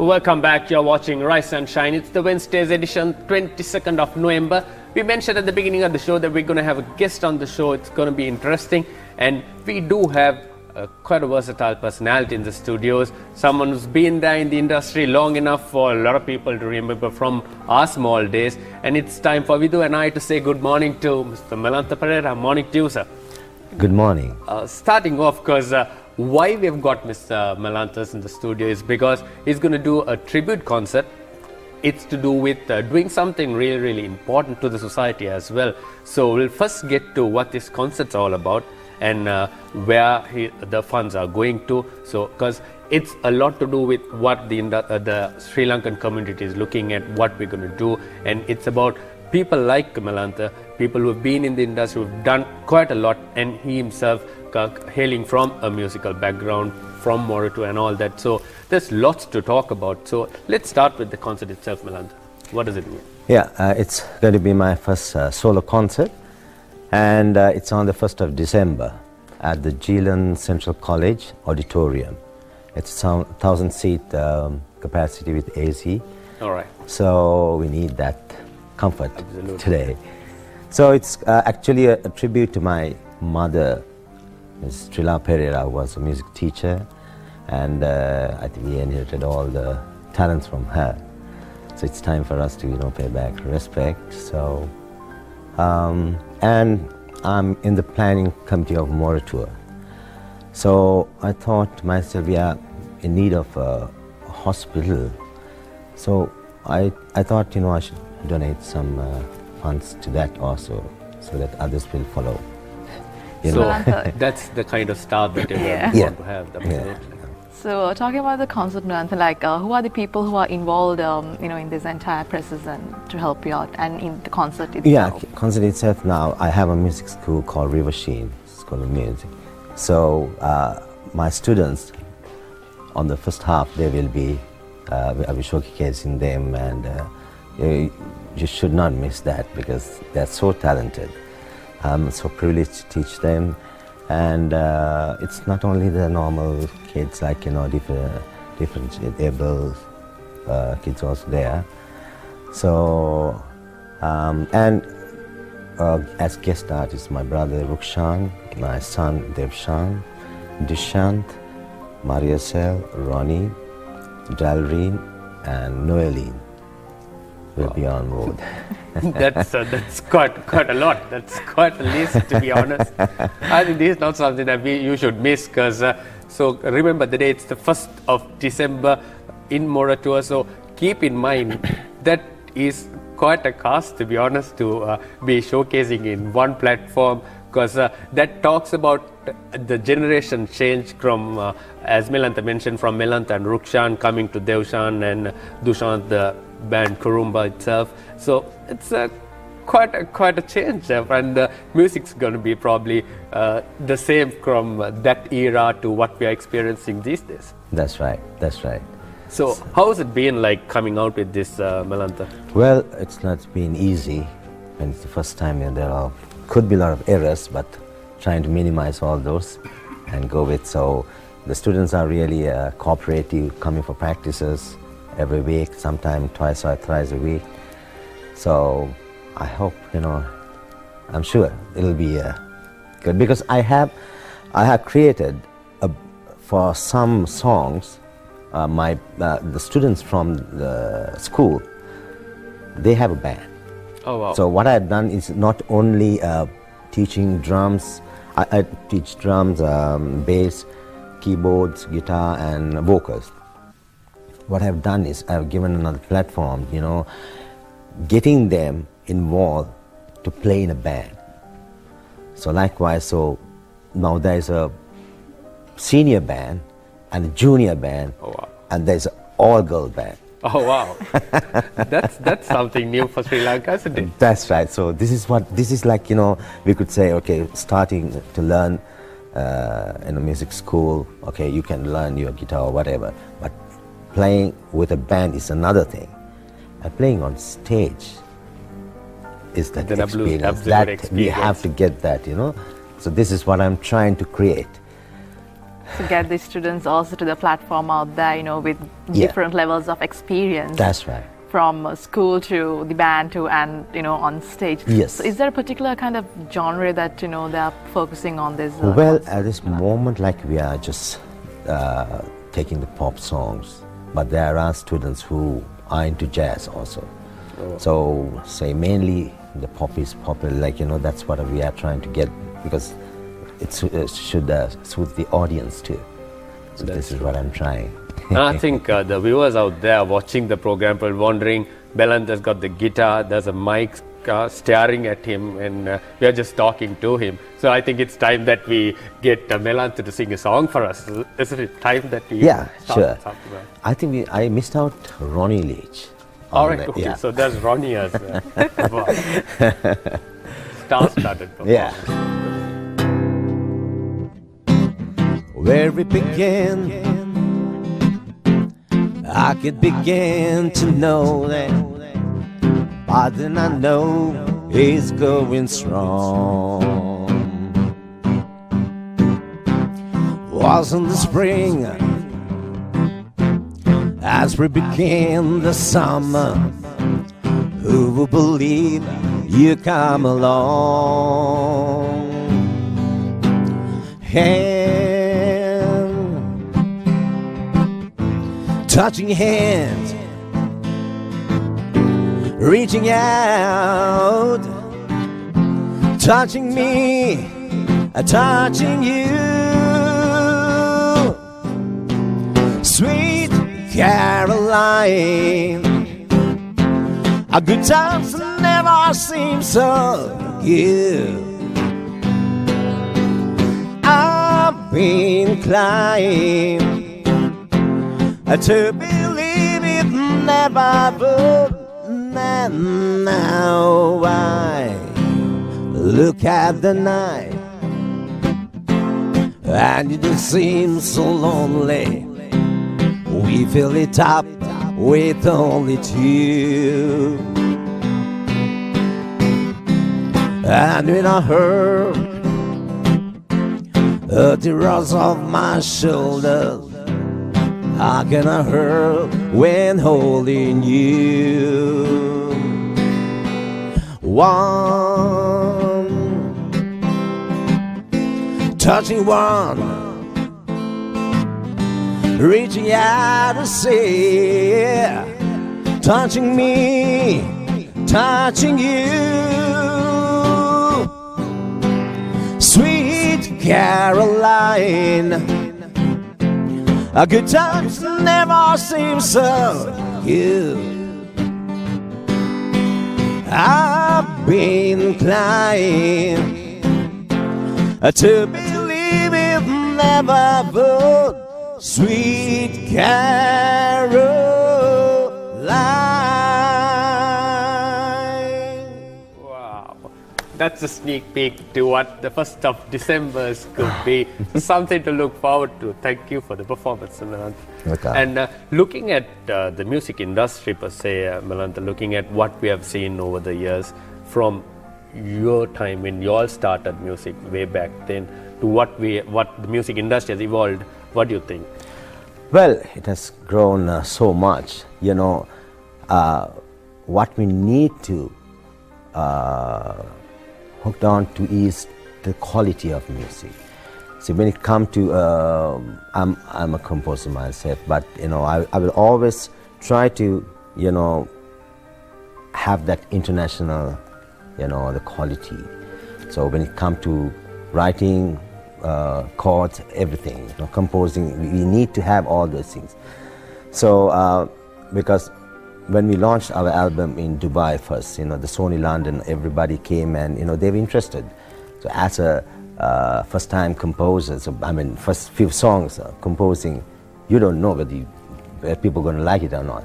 Welcome back. You're watching Rise and Shine. It's the Wednesday's edition, 22nd of November. We mentioned at the beginning of the show that we're going to have a guest on the show. It's going to be interesting. And we do have quite a versatile personality in the studios. Someone who's been there in the industry long enough for a lot of people to remember from our small days. And it's time for Vidhu and I to say good morning to Mr. Melantha Pereira. Morning to you, sir. Good morning. Starting off, because why we've got Mr. Melantha in the studio is because he's going to do a tribute concert. It's to do with doing something really, really important to the society as well. So we'll first get to what this concert's all about and where the funds are going to. So, because it's a lot to do with what the Sri Lankan community is looking at, what we're going to do, and it's about people like Melantha, people who have been in the industry, who've done quite a lot, and he himself hailing from a musical background, from Moratuwa and all that. So there's lots to talk about. So let's start with the concert itself, Melantha. What does it mean? Yeah, it's going to be my first solo concert, and it's on the 1st of December at the Geelong Central College Auditorium. It's 1,000-seat capacity with AC. All right. So we need that comfort Absolutely. Today. So it's actually a tribute to my mother, Ms. Trila Pereira, who was a music teacher, and I think we inherited all the talents from her. So it's time for us to, pay back respect. So, and I'm in the planning committee of Moratuwa. So I thought to myself, we are in need of a hospital. So I thought, I should donate some funds to that also, so that others will follow. So that's the kind of start that you want to have. Absolutely. So talking about the concert, Melantha, who are the people who are involved, in this entire process and to help you out, and in the concert itself? Yeah, concert itself. Now I have a music school called River Sheen School of Music. So my students, on the first half, they will be, I'll be showcasing them, and you should not miss that because they're so talented. I'm so privileged to teach them, and it's not only the normal kids, like different able kids also there. So and as guest artists, my brother Rukshan, my son Devshan, Dishant, Mariasel, Ronnie, Dalreen, and Noeline will be on board. That's quite a lot. That's quite a list, to be honest. I think this is not something that you should miss, because so remember the day, it's the 1st of December in Moratuwa. So keep in mind that is quite a cost, to be honest, to be showcasing in one platform, because that talks about the generation change from, as Melantha mentioned, from Melantha and Rukshan coming to Devshan and Dushant, the band Kurumba itself. So it's quite a change, and the music's going to be probably the same from that era to what we are experiencing these days. That's right. That's right. So how has it been like coming out with this, Melantha? Well, it's not been easy, and it's the first time, and there could be a lot of errors, but trying to minimize all those and go with. So the students are really cooperative, coming for practices every week, sometimes twice or thrice a week. So I hope, I'm sure it'll be good, because I have created for some songs. The students from the school, they have a band. Oh wow! So what I've done is not only teaching drums. I teach drums, bass, keyboards, guitar, and vocals. What I've done is I've given another platform, getting them involved to play in a band. So likewise, so now there's a senior band and a junior band, and there's an all-girl band. Oh wow! That's something new for Sri Lanka, isn't it? That's right. So this is like, we could say, okay, starting to learn in a music school, okay, you can learn your guitar or whatever, but playing with a band is another thing. And playing on stage is that experience. Experience. We have to get that, So this is what I'm trying to create. to get the students also to the platform out there, with Yeah. different levels of experience. That's right. From school to the band to and on stage. Yes. So is there a particular kind of genre that they are focusing on this? Well, at this moment, like we are just taking the pop songs, but there are students who are into jazz also. So, say mainly the pop is popular. That's what we are trying to get because it should suit the audience too. So this is what I'm trying. And I think the viewers out there watching the program are wondering, Belant has got the guitar, there's a mic staring at him, and we are just talking to him. So I think it's time that we get Belant to sing a song for us. Isn't it time that we Yeah, start sure. something like- I think I missed out Ronnie Leach. All on right, the- okay, yeah. so there's Ronnie as well. Wow. Star-studded performance. Yeah. Where it began, I could begin to know that, but then I know it's going strong. Was in the spring, as we began the summer. Who will believe you come along? Hand, touching hands, reaching out, touching me, touching you. Sweet Caroline, a good times never seem so good. I've been inclined to believe it never would. And now I look at the night, and it just seems so lonely. We fill it up with only two. And when I heard the rose of my shoulders, how can I hurt when holding you? One, touching one, reaching out to say, touching me, touching you. Sweet Caroline, a good times never seem so good. I've been inclined to believe it never would. Sweet Caroline. Wow, that's a sneak peek to what the 1st of December could be. Something to look forward to. Thank you for the performance, Melantha. Okay. And looking at the music industry per se, Melantha, looking at what we have seen over the years from your time when you all started music way back then to what the music industry has evolved, what do you think? Well, it has grown so much. What we need to hook on to is the quality of music. See, when it comes to, I'm a composer myself, but I will always try to, have that international, the quality. So when it comes to writing, chords, everything, composing, we need to have all those things. So because when we launched our album in Dubai first, the Sony London, everybody came and they were interested. So as a first-time composer, first few songs composing, you don't know whether people are going to like it or not.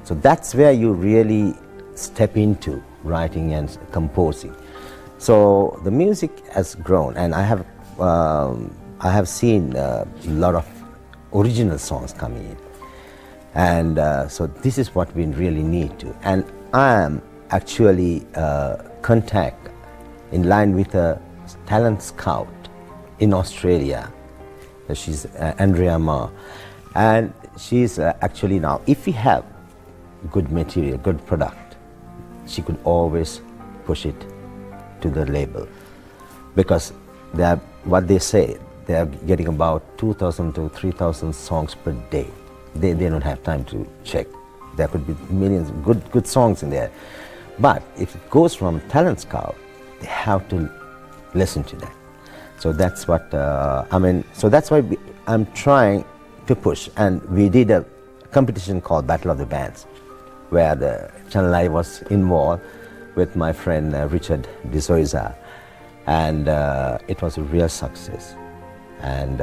So that's where you really step into writing and composing. So the music has grown, and I have seen a lot of original songs coming in, and so this is what we really need to. And I am actually in line with a talent scout in Australia She's Andrea Ma. And she's actually now, if we have good material, good product, she could always push it to the label. Because what they say, they are getting about 2,000 to 3,000 songs per day. They don't have time to check. There could be millions of good songs in there. But if it goes from Talent Scout, they have to listen to that. So that's what, so that's why I'm trying to push. And we did a competition called Battle of the Bands, where the Channel I was involved with my friend Richard De Souza. And it was a real success. And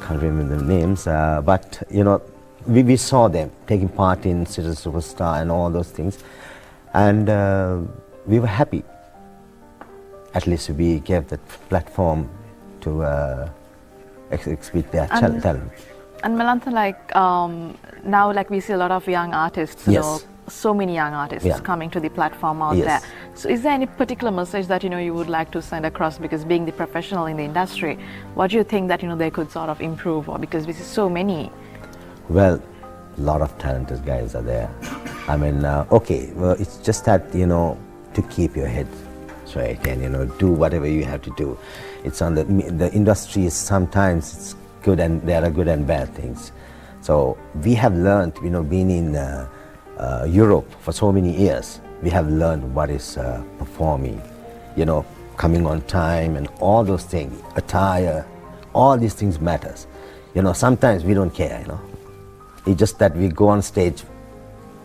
can't remember the names, but we saw them taking part in Citizen Superstar and all those things, and we were happy. At least we gave that platform to exhibit their talent. And Melantha, now we see a lot of young artists, Yes. So many young artists coming to the platform out Yes. there. So is there any particular message that you would like to send across? Because being the professional in the industry, what do you think that they could sort of improve, or because we see so many? Well, a lot of talented guys are there. It's just that to keep your head straight and do whatever you have to do. It's on the industry is sometimes it's good, and there are good and bad things. So we have learned, being in Europe for so many years, we have learned what is performing, coming on time and all those things, attire, all these things matters. Sometimes we don't care, It's just that we go on stage,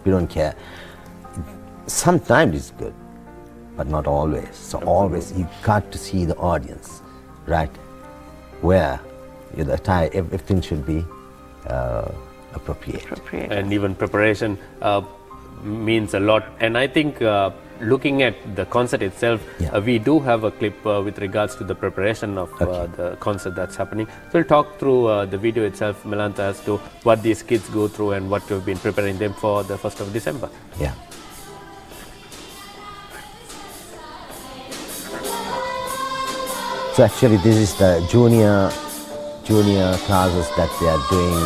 we don't care. Sometimes it's good, but not always. So always you got to see the audience, right? Where the attire, everything should be appropriate. And even preparation means a lot. And I think looking at the concert itself, we do have a clip with regards to the preparation of the concert that's happening. So we'll talk through the video itself, Melantha, as to what these kids go through and what we've been preparing them for the 1st of December. Yeah. So actually this is the junior classes that they are doing.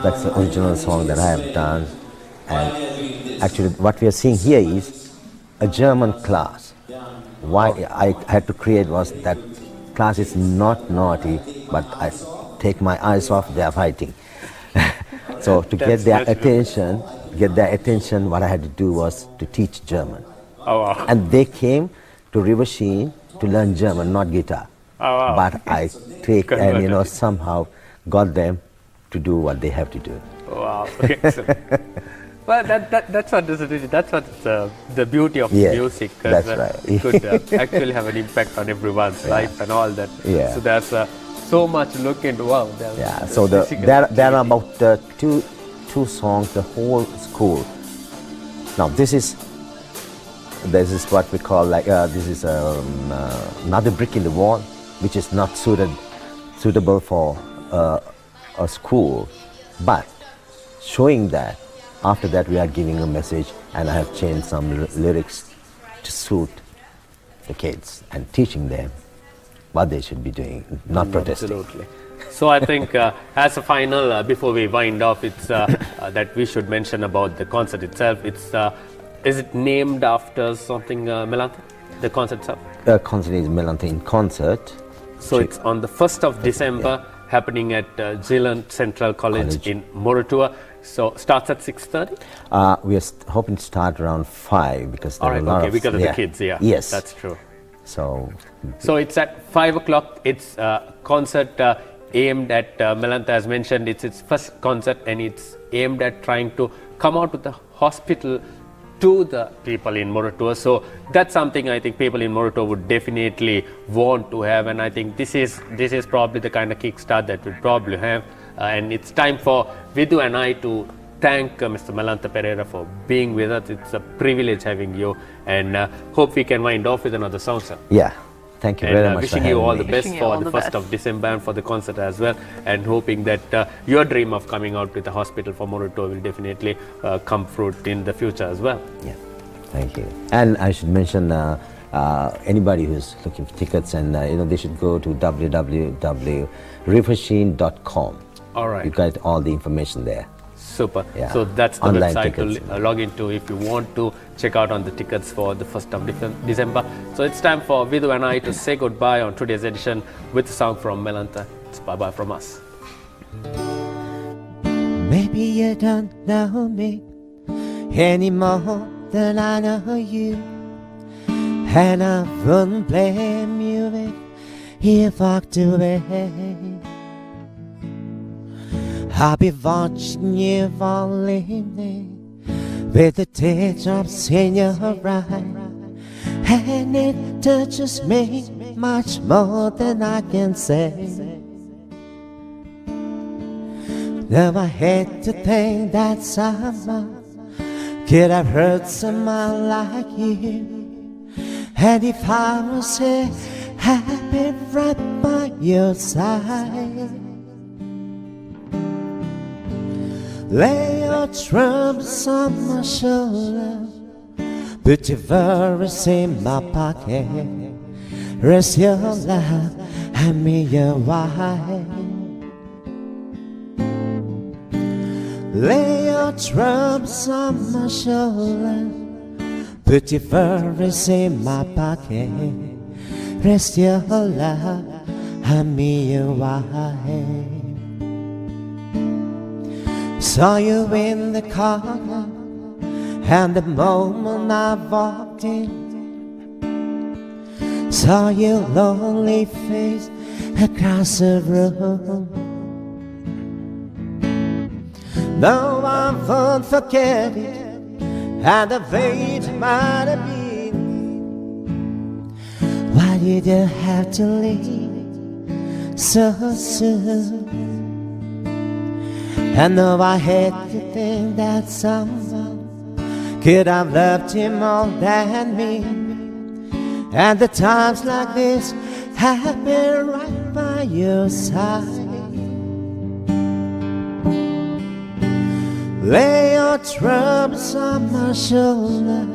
That's the original song that I have done. And actually what we are seeing here is a German class. Why I had to create was that class is not naughty, but I take my eyes off, they are fighting. So to get their attention, what I had to do was to teach German. Oh, wow. And they came to River Sheen to learn German, not guitar. Oh, wow. But I take and somehow got them to do what they have to do. Wow. Excellent. Well, that's what the beauty of music. That's right. It could actually have an impact on everyone's life and all that. Yeah. So there's so much look into. Wow. So there are about two songs, the whole school. Now this is what we call this is another brick in the wall, which is not suitable for a school, but showing that after that we are giving a message, and I have changed some lyrics to suit the kids and teaching them what they should be doing, not protesting. Absolutely. So I think as a final, before we wind off, it's that we should mention about the concert itself. Is it named after something, Melantha? The concert itself? The concert is Melantha in Concert. So it's on the 1st of December, happening at Zealand Central College in Morotua. So starts at 6:30? We are hoping to start around 5 because there are a lot of... because of the kids, Yes. That's true. So it's at 5 o'clock. It's a concert aimed at, Melantha has mentioned, it's its first concert, and it's aimed at trying to come out with the hospital to the people in Morotua. So that's something I think people in Morotua would definitely want to have, and I think this is probably the kind of kickstart that we'll probably have. And it's time for Vidhu and I to thank Mr. Melantha Pereira for being with us. It's a privilege having you, and hope we can wind off with another song, sir. Yeah. Thank you very much. Wishing you all the best Wishing you for all the the 1st best. of December and for the concert as well, and hoping that your dream of coming out with a hospital for Morotua will definitely come fruit in the future as well. Yeah. Thank you. And I should mention anybody who's looking for tickets, and they should go to www.riversheen.com. All right. You got all the information there. Super. Yeah. So that's the Online website tickets. to log into if you want to check out on the tickets for the 1st of December. So it's time for Vidhu and I to say goodbye on today's edition with a song from Melantha. It's bye-bye from us. Maybe you don't know me any more than I know you, and I wouldn't blame you if you walked away. I'll be watching you all evening with the teardrops in your eye, and it touches me much more than I can say. Now I hate to think that someone could have hurt someone like you, and if I was here, I'd be right by your side. Lay your troubles on my shoulder, put your worries in my pocket, rest your love and me your wife. Lay your troubles on my shoulder, put your worries in my pocket, rest your love and me your wife. Saw you in the corner, and the moment I walked in, saw your lonely face across the room. No, I won't forget it, and the way it might have been. Why did you have to leave so soon? And though I hate to think that someone could have loved him more than me, and the times like this have been right by your side. Lay your troubles on my shoulder,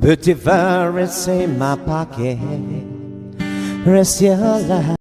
put your worries in my pocket, rest your life.